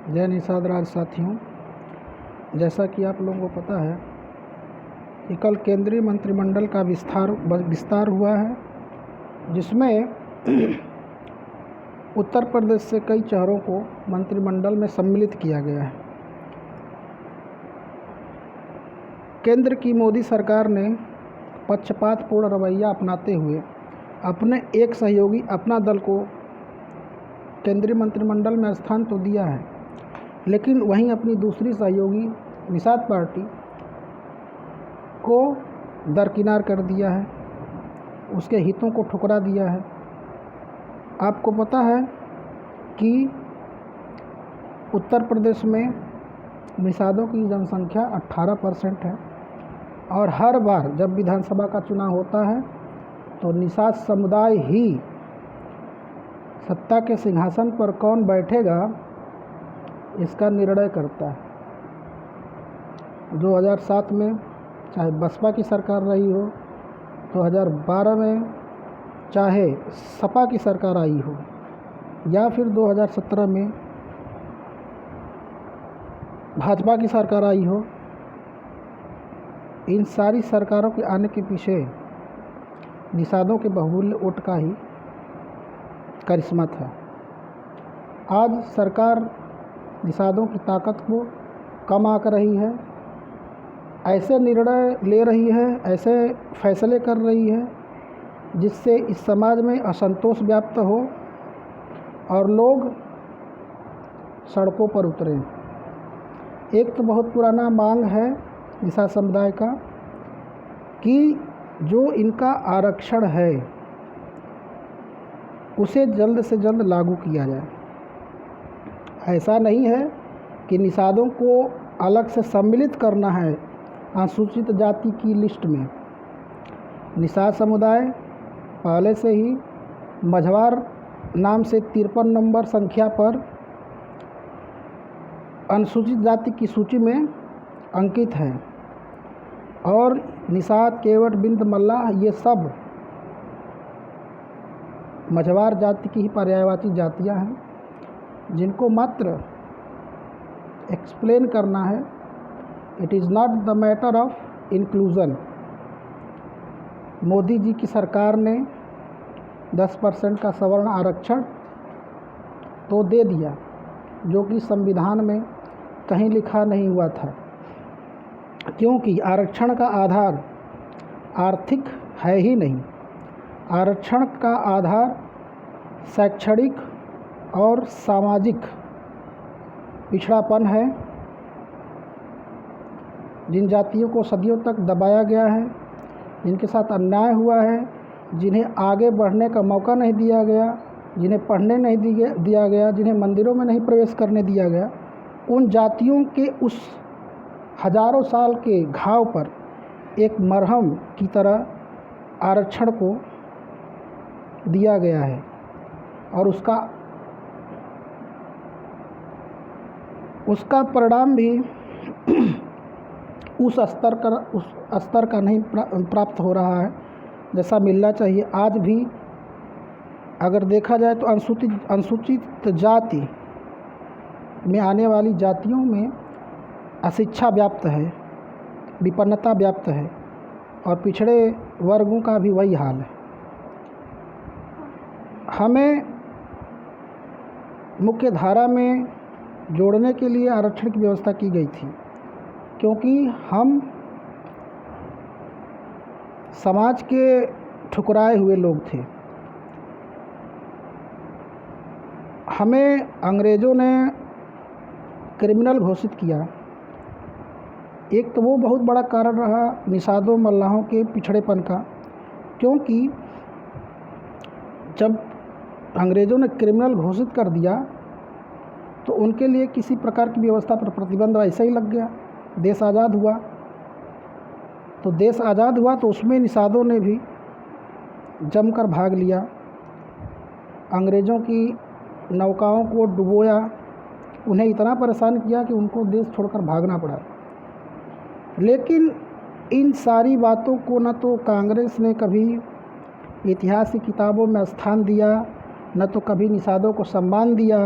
जय निषाद राज साथियों, जैसा कि आप लोगों को पता है कि कल केंद्रीय मंत्रिमंडल का विस्तार हुआ है, जिसमें उत्तर प्रदेश से कई चेहरों को मंत्रिमंडल में सम्मिलित किया गया है। केंद्र की मोदी सरकार ने पक्षपातपूर्ण रवैया अपनाते हुए अपने एक सहयोगी अपना दल को केंद्रीय मंत्रिमंडल में स्थान तो दिया है, लेकिन वहीं अपनी दूसरी सहयोगी निषाद पार्टी को दरकिनार कर दिया है, उसके हितों को ठुकरा दिया है। आपको पता है कि उत्तर प्रदेश में निषादों की जनसंख्या 18% है और हर बार जब विधानसभा का चुनाव होता है तो निषाद समुदाय ही सत्ता के सिंहासन पर कौन बैठेगा इसका निर्णय करता है। 2007 में चाहे बसपा की सरकार रही हो, 2012 में चाहे सपा की सरकार आई हो, या फिर 2017 में भाजपा की सरकार आई हो, इन सारी सरकारों के आने के पीछे निषादों के बहुमूल्य वोट का ही करिश्मा था। आज सरकार निषादों की ताकत को कम आंक रही है, ऐसे निर्णय ले रही है, ऐसे फैसले कर रही है जिससे इस समाज में असंतोष व्याप्त हो और लोग सड़कों पर उतरें। एक तो बहुत पुराना मांग है निषाद समुदाय का कि जो इनका आरक्षण है उसे जल्द से जल्द लागू किया जाए। ऐसा नहीं है कि निषादों को अलग से सम्मिलित करना है अनुसूचित जाति की लिस्ट में। निषाद समुदाय पहले से ही मझवार नाम से 53 नंबर संख्या पर अनुसूचित जाति की सूची में अंकित है और निषाद, केवट, बिंद, मल्लाह ये सब मझवार जाति की ही पर्यायवाची जातियां हैं, जिनको मात्र एक्सप्लेन करना है। It is not the matter of inclusion. Modi ji की सरकार ने 10% का सवर्ण आरक्षण तो दे दिया, जो कि संविधान में कहीं लिखा नहीं हुआ था, क्योंकि आरक्षण का आधार आर्थिक है ही नहीं। आरक्षण का आधार शैक्षणिक और सामाजिक पिछड़ापन है। जिन जातियों को सदियों तक दबाया गया है, जिनके साथ अन्याय हुआ है, जिन्हें आगे बढ़ने का मौका नहीं दिया गया, जिन्हें पढ़ने नहीं दिया गया, जिन्हें मंदिरों में नहीं प्रवेश करने दिया गया, उन जातियों के उस हजारों साल के घाव पर एक मरहम की तरह आरक्षण को दिया गया है और उसका परिणाम भी उस स्तर का नहीं प्राप्त हो रहा है जैसा मिलना चाहिए। आज भी अगर देखा जाए तो अनुसूचित जाति में आने वाली जातियों में अशिक्षा व्याप्त है, विपन्नता व्याप्त है और पिछड़े वर्गों का भी वही हाल है। हमें मुख्य धारा में जोड़ने के लिए आरक्षण की व्यवस्था की गई थी, क्योंकि हम समाज के ठुकराए हुए लोग थे। हमें अंग्रेज़ों ने क्रिमिनल घोषित किया। एक तो वो बहुत बड़ा कारण रहा निषादों मल्लाहों के पिछड़ेपन का, क्योंकि जब अंग्रेज़ों ने क्रिमिनल घोषित कर दिया तो उनके लिए किसी प्रकार की व्यवस्था पर प्रतिबंध ऐसा ही लग गया। देश आज़ाद हुआ तो उसमें निषादों ने भी जमकर भाग लिया, अंग्रेज़ों की नौकाओं को डुबोया, उन्हें इतना परेशान किया कि उनको देश छोड़कर भागना पड़ा। लेकिन इन सारी बातों को न तो कांग्रेस ने कभी इतिहास की किताबों में स्थान दिया, न तो कभी निषादों को सम्मान दिया।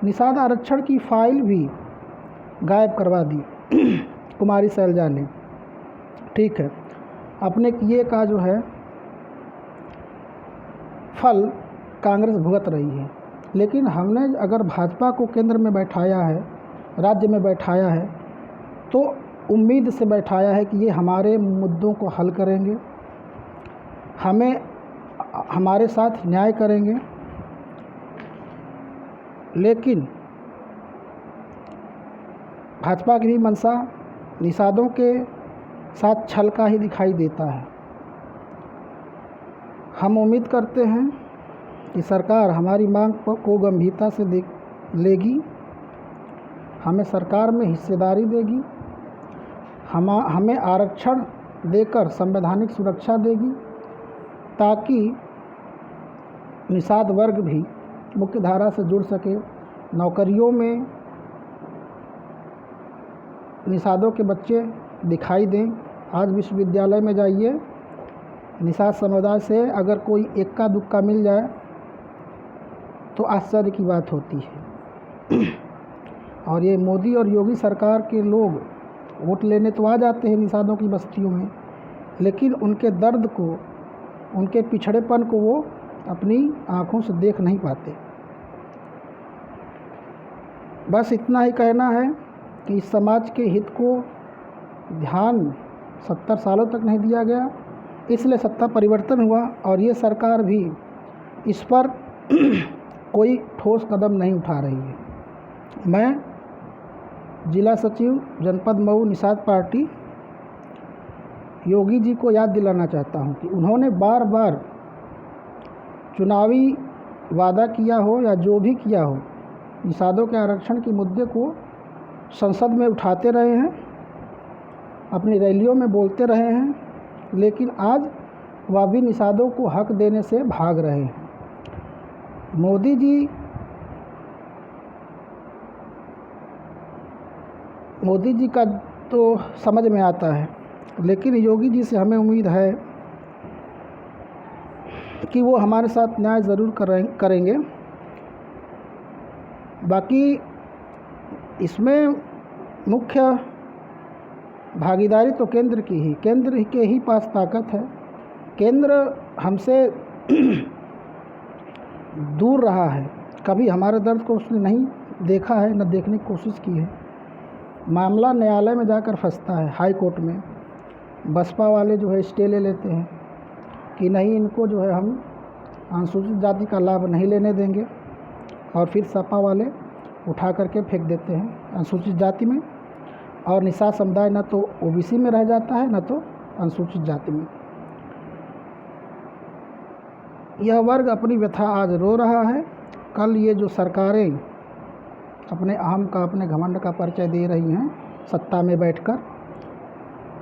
निषाद आरक्षण की फाइल भी गायब करवा दी कुमारी शैलजा ने। ठीक है, अपने किए का जो है फल कांग्रेस भुगत रही है। लेकिन हमने अगर भाजपा को केंद्र में बैठाया है, राज्य में बैठाया है, तो उम्मीद से बैठाया है कि ये हमारे मुद्दों को हल करेंगे, हमारे साथ न्याय करेंगे। लेकिन भाजपा की भी मंशा निषादों के साथ छल का ही दिखाई देता है। हम उम्मीद करते हैं कि सरकार हमारी मांग को गंभीरता से लेगी, हमें सरकार में हिस्सेदारी देगी, हमें आरक्षण देकर संवैधानिक सुरक्षा देगी, ताकि निषाद वर्ग भी मुख्य धारा से जुड़ सके। नौकरियों में निषादों के बच्चे दिखाई दें। आज विश्वविद्यालय में जाइए, निषाद समुदाय से अगर कोई इक्का दुक्का मिल जाए तो आश्चर्य की बात होती है। और ये मोदी और योगी सरकार के लोग वोट लेने तो आ जाते हैं निषादों की बस्तियों में, लेकिन उनके दर्द को, उनके पिछड़ेपन को वो अपनी आँखों से देख नहीं पाते। बस इतना ही कहना है कि इस समाज के हित को ध्यान 70 सालों तक नहीं दिया गया, इसलिए सत्ता परिवर्तन हुआ और ये सरकार भी इस पर कोई ठोस कदम नहीं उठा रही है। मैं जिला सचिव जनपद मऊ निषाद पार्टी योगी जी को याद दिलाना चाहता हूं कि उन्होंने बार बार चुनावी वादा किया हो या जो भी किया हो, निषादों के आरक्षण के मुद्दे को संसद में उठाते रहे हैं, अपनी रैलियों में बोलते रहे हैं, लेकिन आज वह भी निषादों को हक देने से भाग रहे हैं। मोदी जी का तो समझ में आता है, लेकिन योगी जी से हमें उम्मीद है कि वो हमारे साथ न्याय ज़रूर करेंगे। बाकी इसमें मुख्य भागीदारी तो केंद्र के ही पास ताकत है। केंद्र हमसे दूर रहा है, कभी हमारे दर्द को उसने नहीं देखा है, न देखने की कोशिश की है। मामला न्यायालय में जाकर फंसता है, हाई कोर्ट में। बसपा वाले जो है स्टे ले लेते हैं कि नहीं, इनको जो है हम अनुसूचित जाति का लाभ नहीं लेने देंगे, और फिर सपा वाले उठा करके फेंक देते हैं अनुसूचित जाति में, और निषाद समुदाय न तो ओबीसी में रह जाता है न तो अनुसूचित जाति में। यह वर्ग अपनी व्यथा आज रो रहा है। कल ये जो सरकारें अपने अहम का, अपने घमंड का परिचय दे रही हैं सत्ता में बैठकर,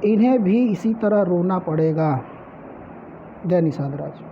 इन्हें भी इसी तरह रोना पड़ेगा। जय निषाद राज।